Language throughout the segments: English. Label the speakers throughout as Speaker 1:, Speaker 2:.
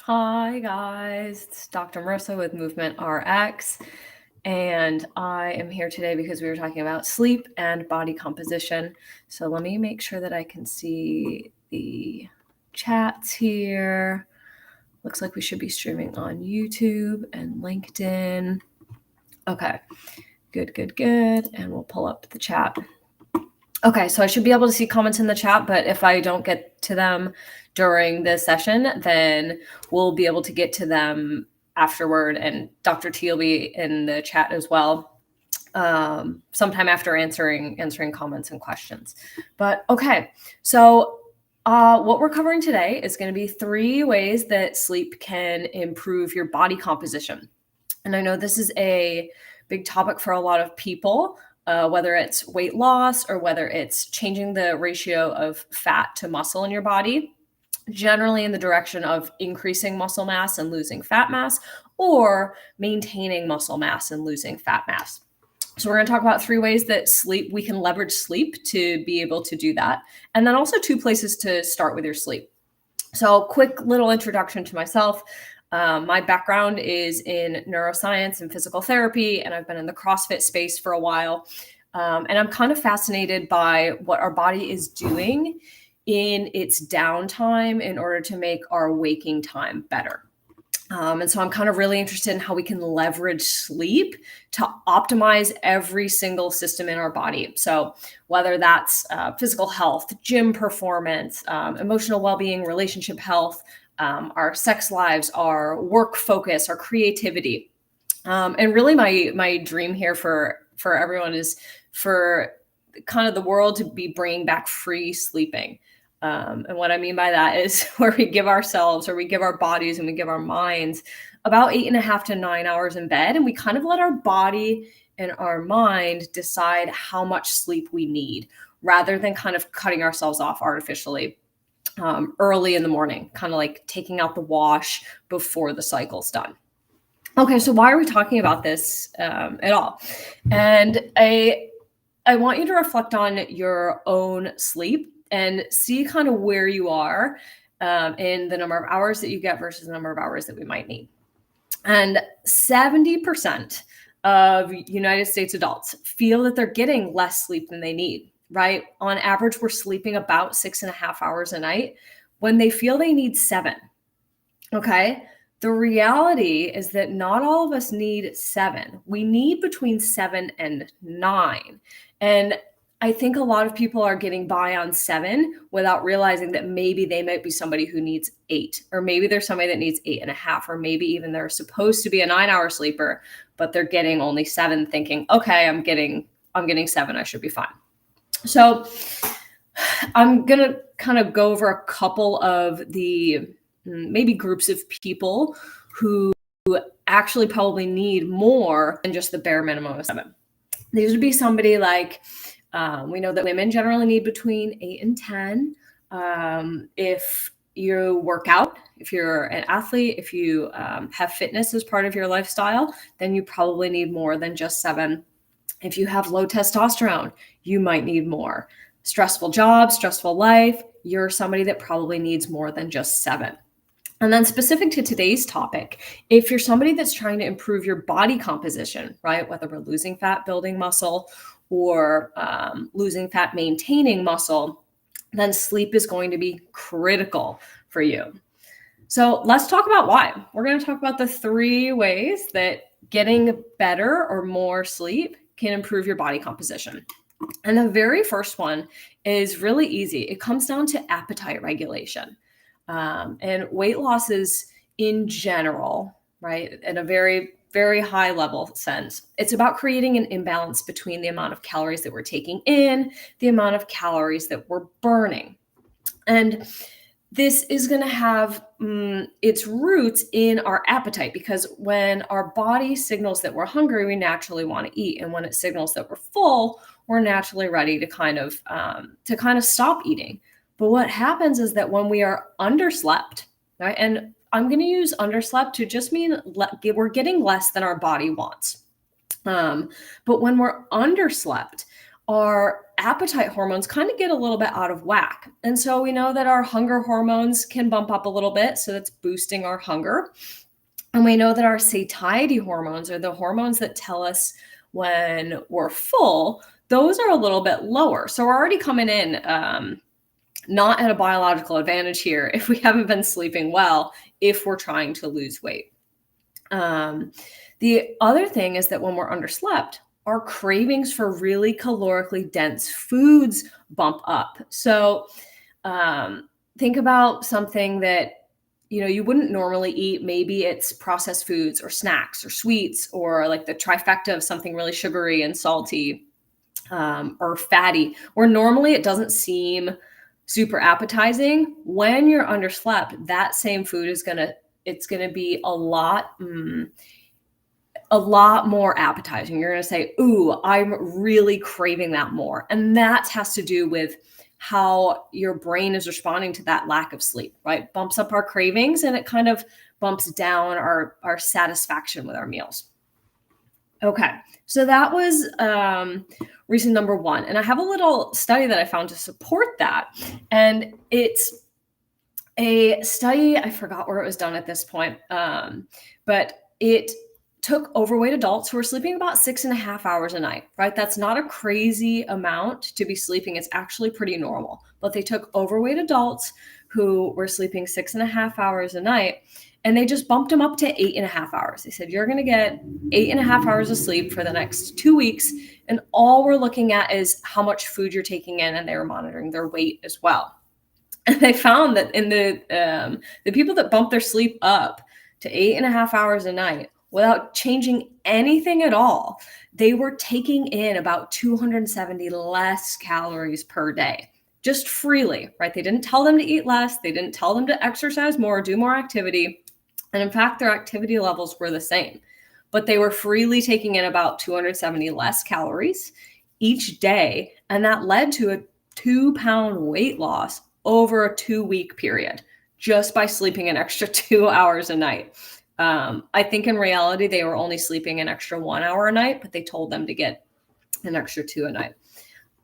Speaker 1: Hi guys, it's Dr. Marissa with Movement RX, and I am here today because we were talking about sleep and body composition. So let me make sure that I can see the chats here. Looks like we should be streaming on YouTube and LinkedIn. Okay, good. And we'll pull up the chat. Okay, so I should be able to see comments in the chat, but if I don't get to them during the session, then we'll be able to get to them afterward, and Dr. T will be in the chat as well, sometime after answering comments and questions. But okay, so what we're covering today is going to be 3 ways that sleep can improve your body composition. And I know this is a big topic for a lot of people. Whether it's weight loss or whether it's changing the ratio of fat to muscle in your body, generally in the direction of increasing muscle mass and losing fat mass, or maintaining muscle mass and losing fat mass. So we're going to talk about 3 ways that we can leverage sleep to be able to do that. And then also 2 places to start with your sleep. So quick little introduction to myself. My background is in neuroscience and physical therapy, and I've been in the CrossFit space for a while. And I'm kind of fascinated by what our body is doing in its downtime in order to make our waking time better. And so I'm kind of really interested in how we can leverage sleep to optimize every single system in our body. So whether that's physical health, gym performance, emotional well-being, relationship health, our sex lives, our work focus, our creativity. And really my dream here for everyone is for kind of the world to be bringing back free sleeping. And what I mean by that is where we give ourselves, or we give our bodies and we give our minds about 8.5 to 9 hours in bed. And we kind of let our body and our mind decide how much sleep we need, rather than kind of cutting ourselves off artificially early in the morning, kind of like taking out the wash before the cycle's done. Okay, so why are we talking about this at all? And I want you to reflect on your own sleep and see kind of where you are in the number of hours that you get versus the number of hours that we might need. And 70% of United States adults feel that they're getting less sleep than they need, right? On average, we're sleeping about 6.5 hours a night when they feel they need 7. Okay. The reality is that not all of us need 7. We need between 7 and 9. And I think a lot of people are getting by on 7 without realizing that maybe they might be somebody who needs 8, or maybe there's somebody that needs 8.5, or maybe even they're supposed to be a 9-hour sleeper, but they're getting only 7, thinking, okay, I'm getting 7, I should be fine. So I'm going to kind of go over a couple of the maybe groups of people who actually probably need more than just the bare minimum of 7. These would be somebody like, we know that women generally need between 8 and 10. If you work out, if you're an athlete, if you have fitness as part of your lifestyle, then you probably need more than just 7. If you have low testosterone, you might need more. Stressful job, stressful life, you're somebody that probably needs more than just 7. And then specific to today's topic, if you're somebody that's trying to improve your body composition, right, whether we're losing fat, building muscle, or losing fat, maintaining muscle, then sleep is going to be critical for you. So let's talk about why. We're going to talk about the 3 ways that getting better or more sleep can improve your body composition. And the very first one is really easy. It comes down to appetite regulation. And weight loss is in general, right, in a very, very high level sense, it's about creating an imbalance between the amount of calories that we're taking in, the amount of calories that we're burning. And this is going to have its roots in our appetite, because when our body signals that we're hungry, we naturally want to eat. And when it signals that we're full, we're naturally ready to kind of stop eating. But what happens is that when we are underslept, right, and I'm going to use underslept to just mean we're getting less than our body wants. But when we're underslept, our appetite hormones kind of get a little bit out of whack. And so we know that our hunger hormones can bump up a little bit. So that's boosting our hunger. And we know that our satiety hormones, are the hormones that tell us when we're full, those are a little bit lower. So we're already coming in not at a biological advantage here if we haven't been sleeping well, if we're trying to lose weight. The other thing is that when we're underslept, our cravings for really calorically dense foods bump up. So think about something that you wouldn't normally eat. Maybe it's processed foods or snacks or sweets, or like the trifecta of something really sugary and salty or fatty, where normally it doesn't seem super appetizing. When you're underslept, that same food is it's gonna be a lot more appetizing. You're gonna say, "Ooh, I'm really craving that more," and that has to do with how your brain is responding to that lack of sleep, right? Bumps up our cravings, and it kind of bumps down our satisfaction with our meals. Okay, so that was reason number one. And I have a little study that I found to support that. And it's a study, I forgot where it was done at this point, but it took overweight adults who were sleeping about 6.5 hours a night, right? That's not a crazy amount to be sleeping. It's actually pretty normal. But they took overweight adults who were sleeping 6.5 hours a night, and they just bumped them up to 8.5 hours. They said, you're going to get 8.5 hours of sleep for the next 2 weeks. And all we're looking at is how much food you're taking in, and they were monitoring their weight as well. And they found that in the people that bumped their sleep up to 8.5 hours a night without changing anything at all, they were taking in about 270 less calories per day, just freely, right? They didn't tell them to eat less. They didn't tell them to exercise more, do more activity. And in fact, their activity levels were the same, but they were freely taking in about 270 less calories each day. And that led to a 2-pound weight loss over a 2-week period, just by sleeping an extra 2 hours a night. I think in reality, they were only sleeping an extra 1 hour a night, but they told them to get an extra 2 a night.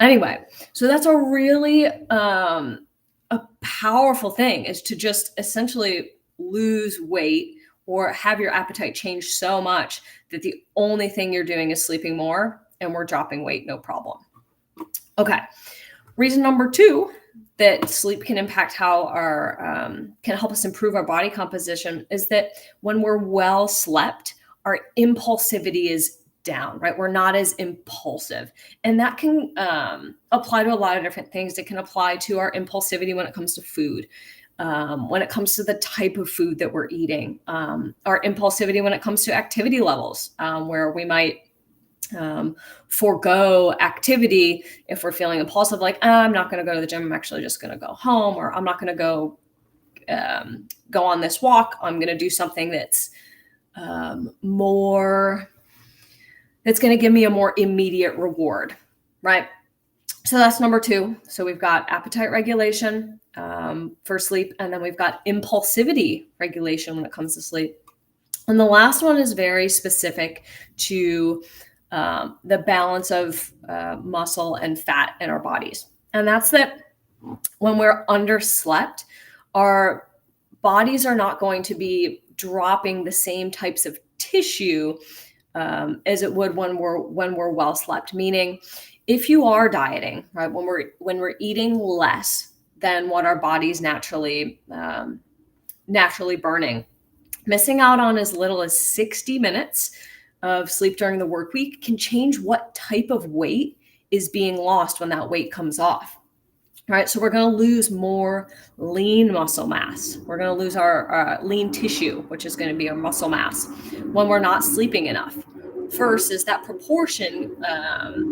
Speaker 1: Anyway, so that's a really a powerful thing, is to just essentially lose weight or have your appetite change so much that the only thing you're doing is sleeping more, and we're dropping weight, no problem. Okay. Reason number 2 that sleep can impact how can help us improve our body composition is that when we're well slept, our impulsivity is down, right? We're not as impulsive. And that can apply to a lot of different things. It can apply to our impulsivity when it comes to food, when it comes to the type of food that we're eating, our impulsivity when it comes to activity levels, where we might forego activity if we're feeling impulsive, like, I'm not going to go to the gym, I'm actually just going to go home, or I'm not going to go on this walk. I'm going to do something that's that's going to give me a more immediate reward, right? So that's number 2. So we've got appetite regulation for sleep, and then we've got impulsivity regulation when it comes to sleep. And the last one is very specific to the balance of muscle and fat in our bodies. And that's that when we're underslept, our bodies are not going to be dropping the same types of tissue as it would when we're well slept. Meaning, if you are dieting, right, when we're eating less than what our body's naturally burning, missing out on as little as 60 minutes of sleep during the work week can change what type of weight is being lost when that weight comes off. Right, so we're going to lose more lean muscle mass. We're going to lose our lean tissue, which is going to be our muscle mass, when we're not sleeping enough. Versus that proportion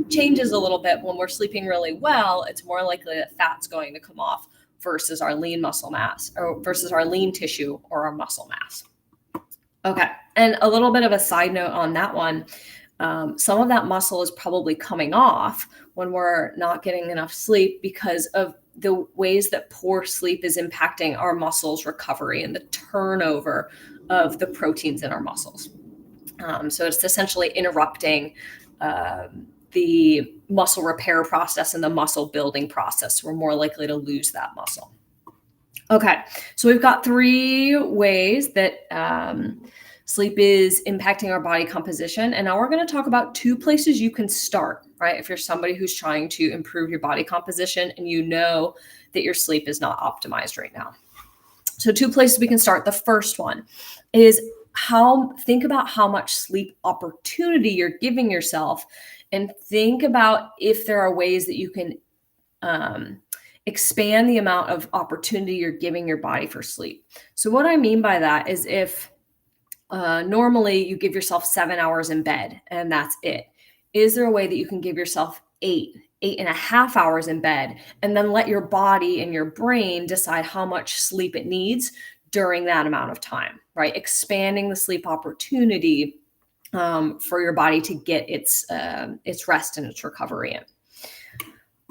Speaker 1: changes a little bit when we're sleeping really well. It's more likely that fat's going to come off versus our lean muscle mass, or versus our lean tissue or our muscle mass. Okay, and a little bit of a side note on that one. Some of that muscle is probably coming off when we're not getting enough sleep because of the ways that poor sleep is impacting our muscles' recovery and the turnover of the proteins in our muscles. So it's essentially interrupting the muscle repair process and the muscle building process. We're more likely to lose that muscle. Okay, so we've got 3 ways that sleep is impacting our body composition. And now we're going to talk about 2 places you can start, right? If you're somebody who's trying to improve your body composition and you know that your sleep is not optimized right now. So 2 places we can start. The first one is think about how much sleep opportunity you're giving yourself, and think about if there are ways that you can expand the amount of opportunity you're giving your body for sleep. So what I mean by that is if normally you give yourself 7 hours in bed and that's it, is there a way that you can give yourself 8.5 hours in bed, and then let your body and your brain decide how much sleep it needs during that amount of time, right? Expanding the sleep opportunity for your body to get its rest and its recovery in.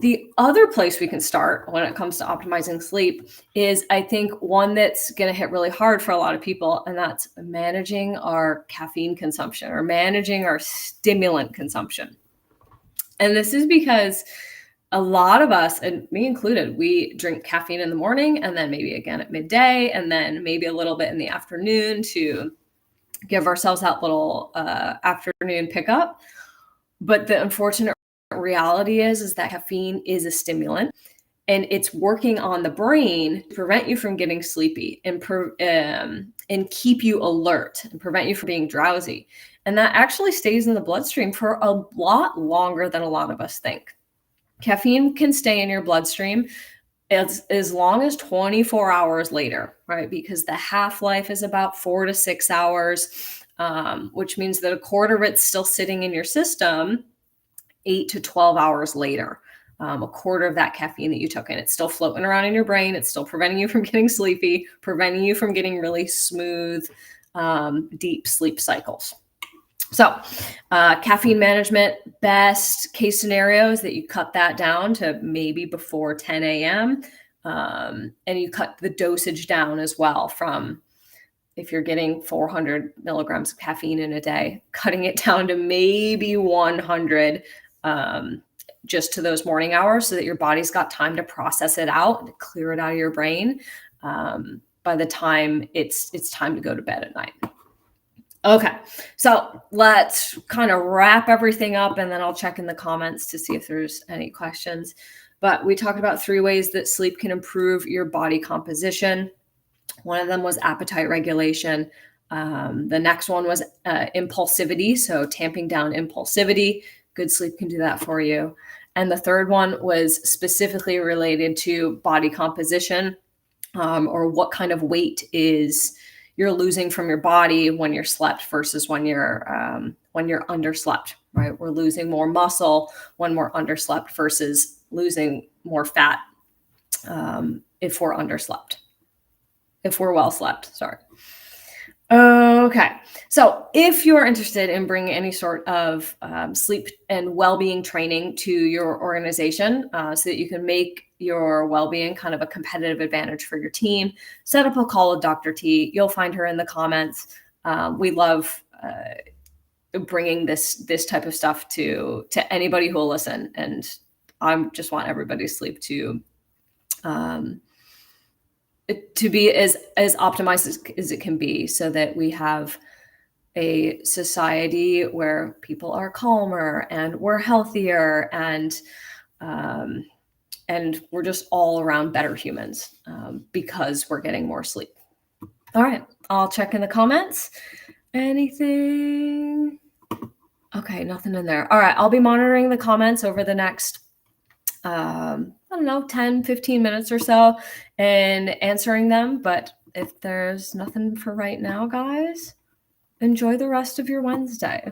Speaker 1: The other place we can start when it comes to optimizing sleep is, I think, one that's going to hit really hard for a lot of people, and that's managing our caffeine consumption or managing our stimulant consumption. And this is because a lot of us, and me included, we drink caffeine in the morning and then maybe again at midday and then maybe a little bit in the afternoon to give ourselves that little afternoon pickup. But the unfortunate reality is that caffeine is a stimulant, and it's working on the brain to prevent you from getting sleepy and keep you alert and prevent you from being drowsy. And that actually stays in the bloodstream for a lot longer than a lot of us think. Caffeine can stay in your bloodstream as long as 24 hours later, right? Because the half-life is about 4 to 6 hours, which means that a quarter of it's still sitting in your system 8 to 12 hours later. A quarter of that caffeine that you took in, it's still floating around in your brain. It's still preventing you from getting sleepy, preventing you from getting really smooth, deep sleep cycles. So caffeine management, best case scenario is that you cut that down to maybe before 10 a.m. And you cut the dosage down as well from, if you're getting 400 milligrams of caffeine in a day, cutting it down to maybe 100 just to those morning hours so that your body's got time to process it out and clear it out of your brain by the time it's time to go to bed at night. Okay, so let's kind of wrap everything up, and then I'll check in the comments to see if there's any questions. But we talked about 3 ways that sleep can improve your body composition. One of them was appetite regulation. The next one was impulsivity, so tamping down impulsivity. Good sleep can do that for you. And the third one was specifically related to body composition, or what kind of weight you're losing from your body when you're slept versus when you're underslept, right? We're losing more muscle when we're underslept versus losing more fat if we're underslept, if we're well slept, sorry. Okay, so if you're interested in bringing any sort of sleep and well-being training to your organization so that you can make your well-being kind of a competitive advantage for your team, set up a call with Dr. T. You'll find her in the comments. We love bringing this type of stuff to anybody who will listen, and I just want everybody's sleep to be as optimized as it can be, so that we have a society where people are calmer and we're healthier and we're just all around better humans because we're getting more sleep. All right, I'll check in the comments. Anything? Okay, nothing in there. All right, I'll be monitoring the comments over the next I don't know, 10, 15 minutes or so and answering them. But if there's nothing for right now, guys, enjoy the rest of your Wednesday.